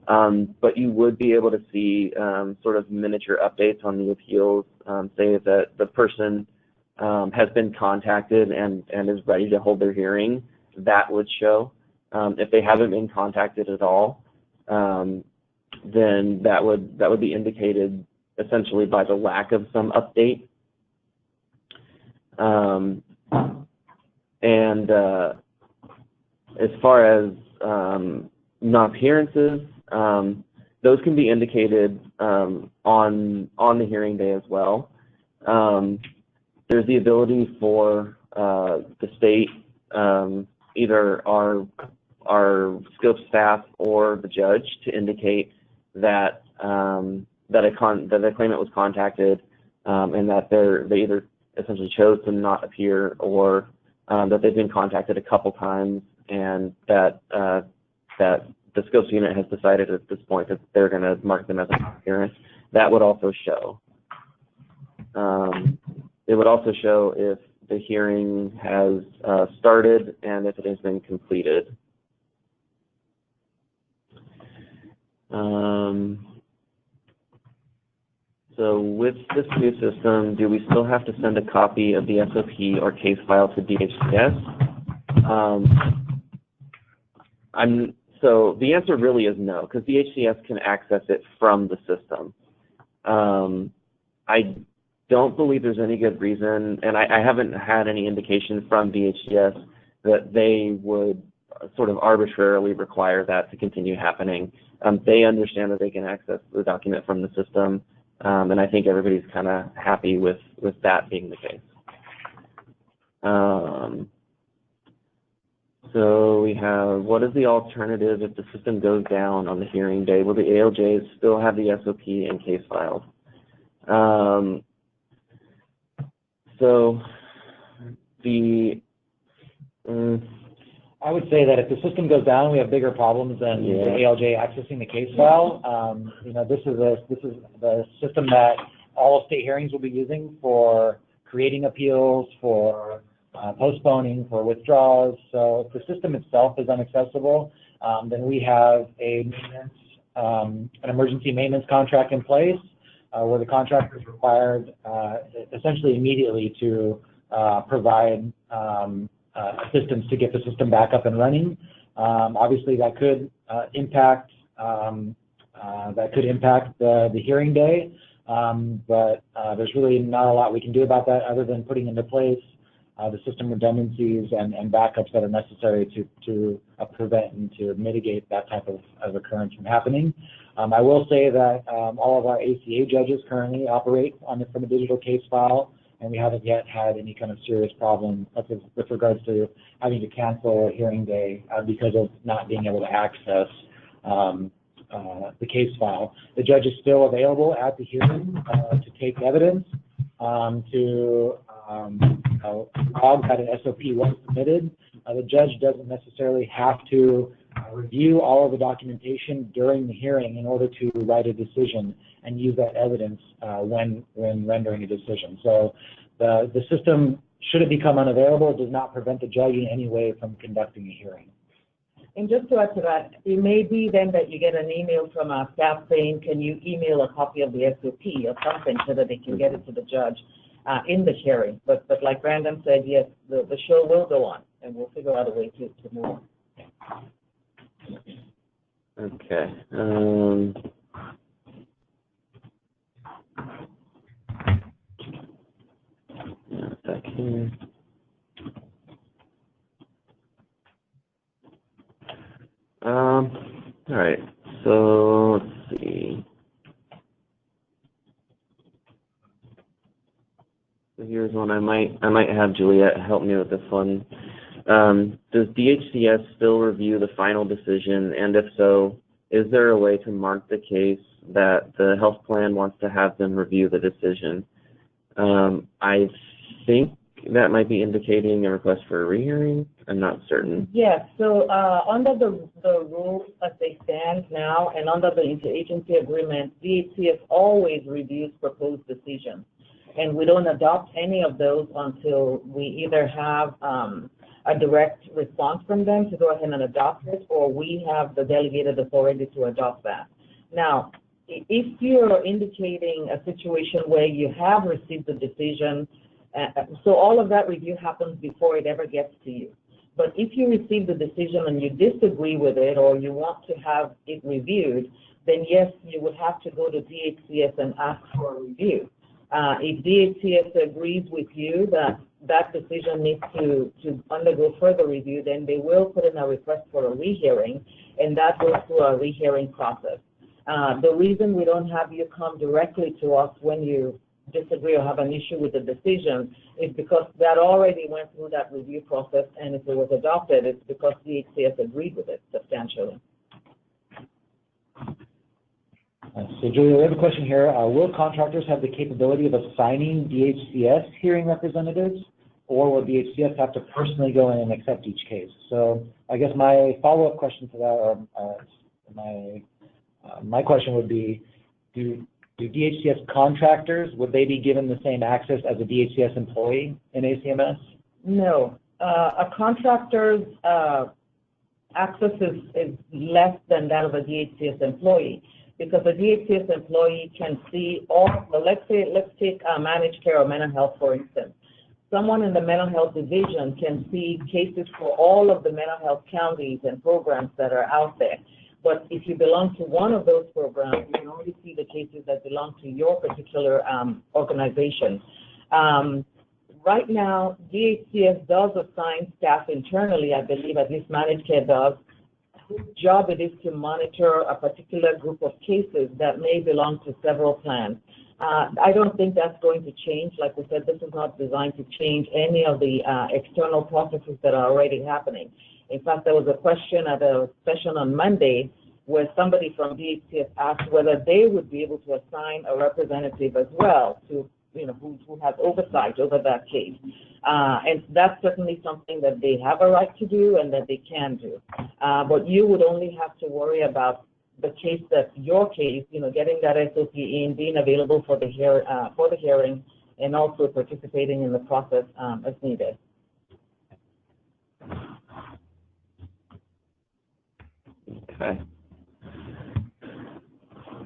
but you would be able to see sort of miniature updates on the appeals, say that the person has been contacted and is ready to hold their hearing. That would show. If they haven't been contacted at all, then that would be indicated essentially by the lack of some update. as far as non-appearances, those can be indicated on the hearing day as well. There's the ability for the state, either our scope staff or the judge, to indicate that that a claimant was contacted and that they either essentially chose to not appear, or that they've been contacted a couple times, and that that the scopes unit has decided at this point that they're going to mark them as a non-appearance. That would also show. It would also show if the hearing has started and if it has been completed. So with this new system, do we still have to send a copy of the SOP or case file to DHCS? So the answer really is no, because DHCS can access it from the system. I don't believe there's any good reason, and I haven't had any indication from DHCS that they would sort of arbitrarily require that to continue happening. They understand that they can access the document from the system, and I think everybody's kind of happy with that being the case. So we have, what is the alternative if the system goes down on the hearing day? Will the ALJs still have the SOP and case files? So I would say that if the system goes down, we have bigger problems than the ALJ accessing the case file. This is the system that all state hearings will be using for creating appeals, for postponing, for withdrawals. So if the system itself is inaccessible, then we have an emergency maintenance contract in place where the contractor is required essentially immediately to provide assistance to get the system back up and running. Obviously, that could impact the hearing day, but there's really not a lot we can do about that other than putting into place the system redundancies and backups that are necessary to prevent and to mitigate that type of occurrence from happening. I will say that all of our ACA judges currently operate from a digital case file, and we haven't yet had any kind of serious problem with regards to having to cancel a hearing day because of not being able to access the case file. The judge is still available at the hearing to take evidence, to log that an SOP was submitted. The judge doesn't necessarily have to review all of the documentation during the hearing in order to write a decision and use that evidence when rendering a decision. So the system, should it become unavailable, does not prevent the judge in any way from conducting a hearing. And just to add to that, it may be then that you get an email from our staff saying, can you email a copy of the SOP or something so that they can get it to the judge in the hearing. But like Brandon said, yes, the show will go on, and we'll figure out a way to move on. Okay. A second. All right. So let's see. So here's one. I might have Juliet help me with this one. Does DHCS still review the final decision? And if so, is there a way to mark the case that the health plan wants to have them review the decision? I think that might be indicating a request for a rehearing. I'm not certain. Yes. So under the rules as they stand now, and under the interagency agreement, DHCS always reviews proposed decisions, and we don't adopt any of those until we either have a direct response from them to go ahead and adopt it, or we have the delegated authority to adopt that. Now, if you're indicating a situation where you have received the decision, so all of that review happens before it ever gets to you. But if you receive the decision and you disagree with it, or you want to have it reviewed, then yes, you would have to go to DHCS and ask for a review. If DHCS agrees with you that that decision needs to undergo further review, then they will put in a request for a rehearing, and that goes through a rehearing process. The reason we don't have you come directly to us when you disagree or have an issue with the decision is because that already went through that review process, and if it was adopted, it's because DHCS agreed with it substantially. So, Julia, we have a question here. Will contractors have the capability of assigning DHCS hearing representatives, or will DHCS have to personally go in and accept each case? So, I guess my follow-up question to that, or my question would be, do DHCS contractors, would they be given the same access as a DHCS employee in ACMS? No. A contractor's access is less than that of a DHCS employee, because a DHCS employee can see all, well, let's take managed care or mental health, for instance. Someone in the mental health division can see cases for all of the mental health counties and programs that are out there. But if you belong to one of those programs, you can only see the cases that belong to your particular organization. Right now, DHCS does assign staff internally, I believe, at least managed care does, whose job it is to monitor a particular group of cases that may belong to several plans. I don't think that's going to change. Like we said, this is not designed to change any of the external processes that are already happening. In fact, there was a question at a session on Monday where somebody from DHCS asked whether they would be able to assign a representative as well to, who has oversight over that case. And that's certainly something that they have a right to do and that they can do. But you would only have to worry about the case your case, getting that SOP in, being available for the hearing, and also participating in the process as needed. Okay.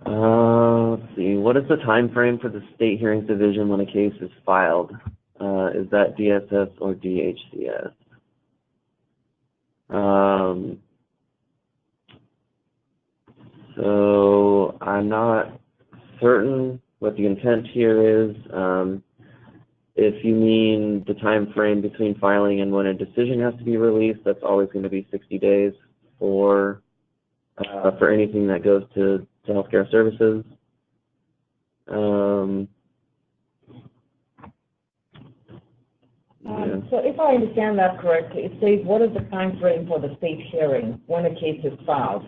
Let's see. What is the time frame for the State Hearings Division when a case is filed? Is that DSS or DHCS? So I'm not certain what the intent here is. If you mean the time frame between filing and when a decision has to be released, that's always going to be 60 days for anything that goes to healthcare services. So if I understand that correctly, it says what is the time frame for the state hearing when a case is filed?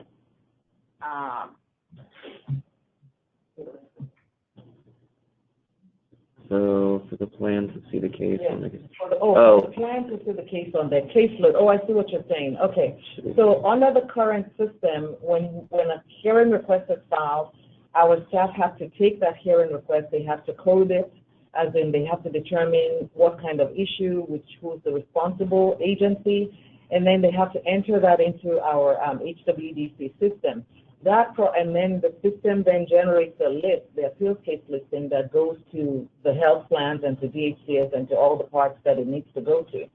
So for the plan to see the case on the the plan to see the case on the caseload. Oh, I see what you're saying. Okay. So under the current system, when a hearing request is filed, our staff have to take that hearing request, they have to code it, as in they have to determine what kind of issue, who's the responsible agency, and then they have to enter that into our HWDC system. And then the system then generates a list, the appeals case listing that goes to the health plans and to DHCS and to all the parts that it needs to go to.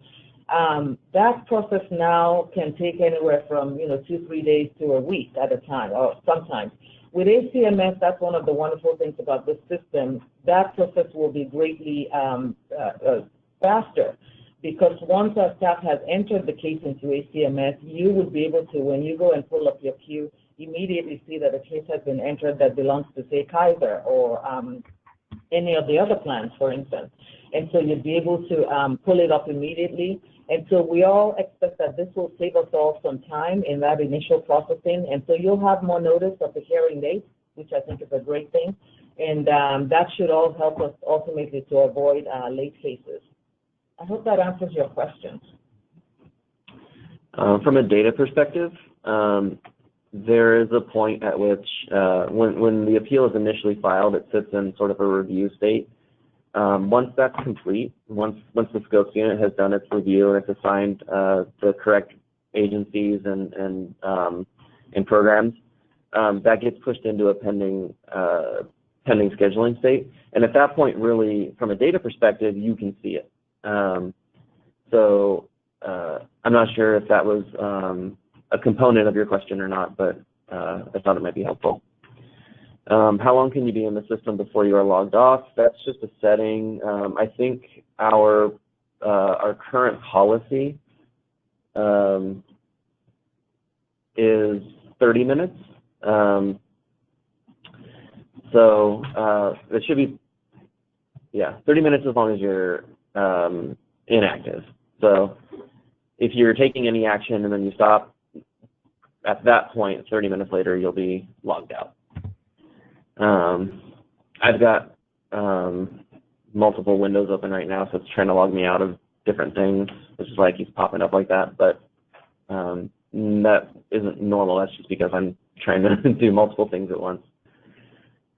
That process now can take anywhere from 2-3 days to a week at a time, or sometimes. With ACMS, that's one of the wonderful things about this system. That process will be greatly faster, because once our staff has entered the case into ACMS, you would be able to, when you go and pull up your queue, immediately see that a case has been entered that belongs to, say, Kaiser or any of the other plans, for instance. And so you'd be able to pull it up immediately. And so we all expect that this will save us all some time in that initial processing. And so you'll have more notice of the hearing date, which I think is a great thing. And that should all help us ultimately to avoid late cases. I hope that answers your question. From a data perspective, there is a point at which when the appeal is initially filed, it sits in sort of a review state. Once that's complete, once the scopes unit has done its review and it's assigned the correct agencies and programs, that gets pushed into a pending scheduling state. And at that point, really, from a data perspective, you can see it. So I'm not sure if that was a component of your question or not, but I thought it might be helpful. How long can you be in the system before you are logged off? That's just a setting. I think our our current policy is 30 minutes. So it should be, 30 minutes as long as you're inactive. So if you're taking any action and then you stop, at that point, 30 minutes later, you'll be logged out. I've got multiple windows open right now, so it's trying to log me out of different things, which is why it keeps popping up like that. But that isn't normal. That's just because I'm trying to do multiple things at once.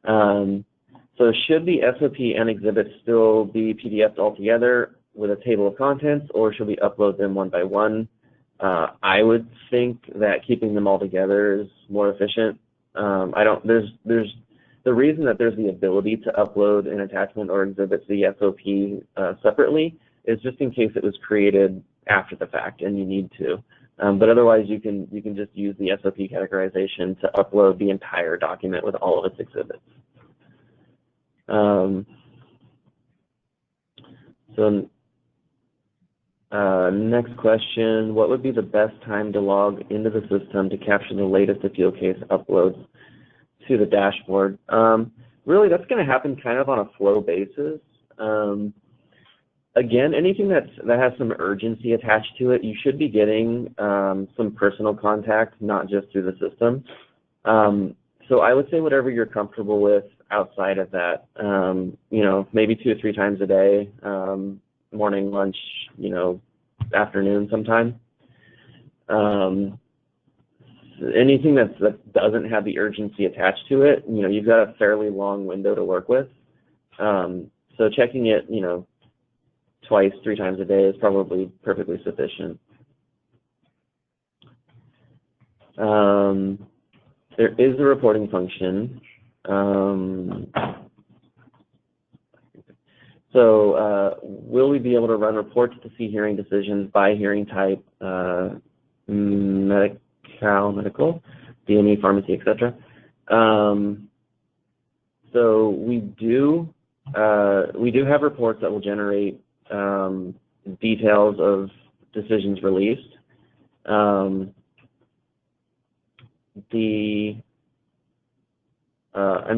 So should the SOP and exhibits still be PDF'd all together with a table of contents, or should we upload them one by one? I would think that keeping them all together is more efficient. There's the reason that there's the ability to upload an attachment or exhibit to the SOP separately is just in case it was created after the fact and you need to. But otherwise, you can just use the SOP categorization to upload the entire document with all of its exhibits. Next question, what would be the best time to log into the system to capture the latest appeal case uploads to the dashboard? Really, that's going to happen kind of on a flow basis. Again, anything that has some urgency attached to it, you should be getting some personal contact, not just through the system. So I would say whatever you're comfortable with outside of that, maybe 2 or 3 times a day, morning, lunch, afternoon sometime. Anything that doesn't have the urgency attached to it, you've got a fairly long window to work with. So checking it, 2, 3 times a day is probably perfectly sufficient. There is a reporting function. So will we be able to run reports to see hearing decisions by hearing type, medical, DME, pharmacy, etc.? So we do have reports that will generate details of decisions released. I'm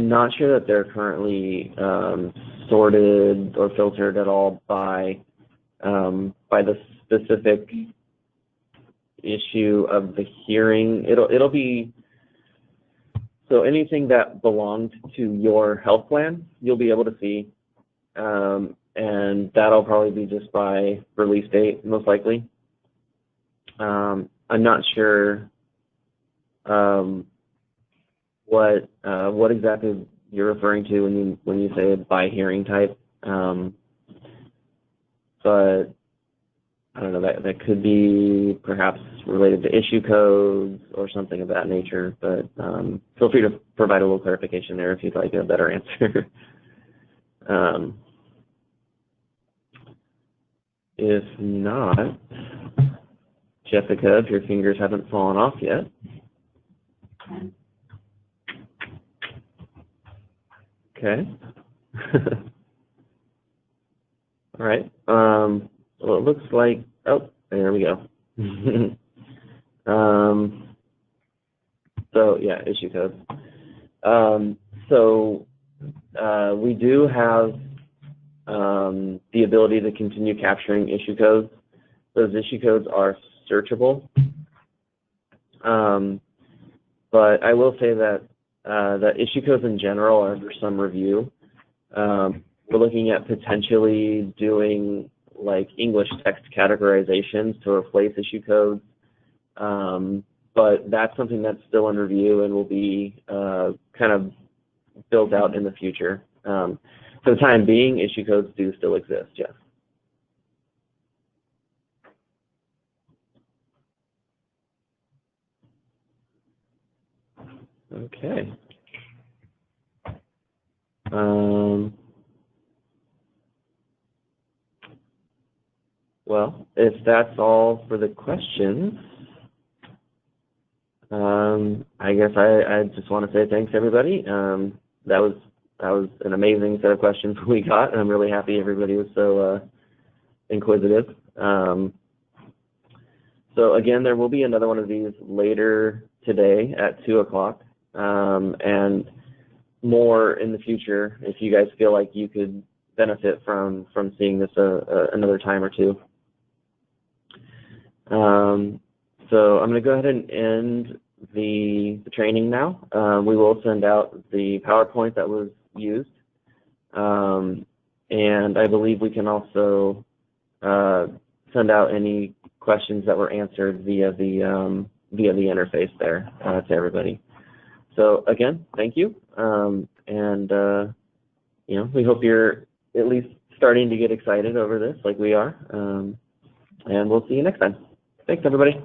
not sure that they're currently sorted or filtered at all by the specific issue of the hearing. It'll be, so anything that belonged to your health plan, you'll be able to see, and that'll probably be just by release date, most likely. I'm not sure what exactly you're referring to when you say by hearing type, but I don't know, that could be perhaps related to issue codes or something of that nature, but feel free to provide a little clarification there if you'd like a better answer. If not, Jessica, if your fingers haven't fallen off yet. Okay. All right. Well, it looks like, oh, there we go. So, yeah, issue codes. We do have the ability to continue capturing issue codes. Those issue codes are searchable. But I will say that issue codes in general are under some review. We're looking at potentially doing like English text categorizations to replace issue codes. But that's something that's still in review and will be kind of built out in the future. For the time being, issue codes do still exist, yes. Okay. Well, if that's all for the questions, I guess I just want to say thanks, everybody. That was an amazing set of questions we got, and I'm really happy everybody was inquisitive. So again, there will be another one of these later today at 2 o'clock, and more in the future if you guys feel like you could benefit from seeing this another time or two. So I'm going to go ahead and end the training now. We will send out the PowerPoint that was used, and I believe we can also send out any questions that were answered via the interface there to everybody. So again, thank you, and you know, we hope you're at least starting to get excited over this like we are, and we'll see you next time. Thanks, everybody.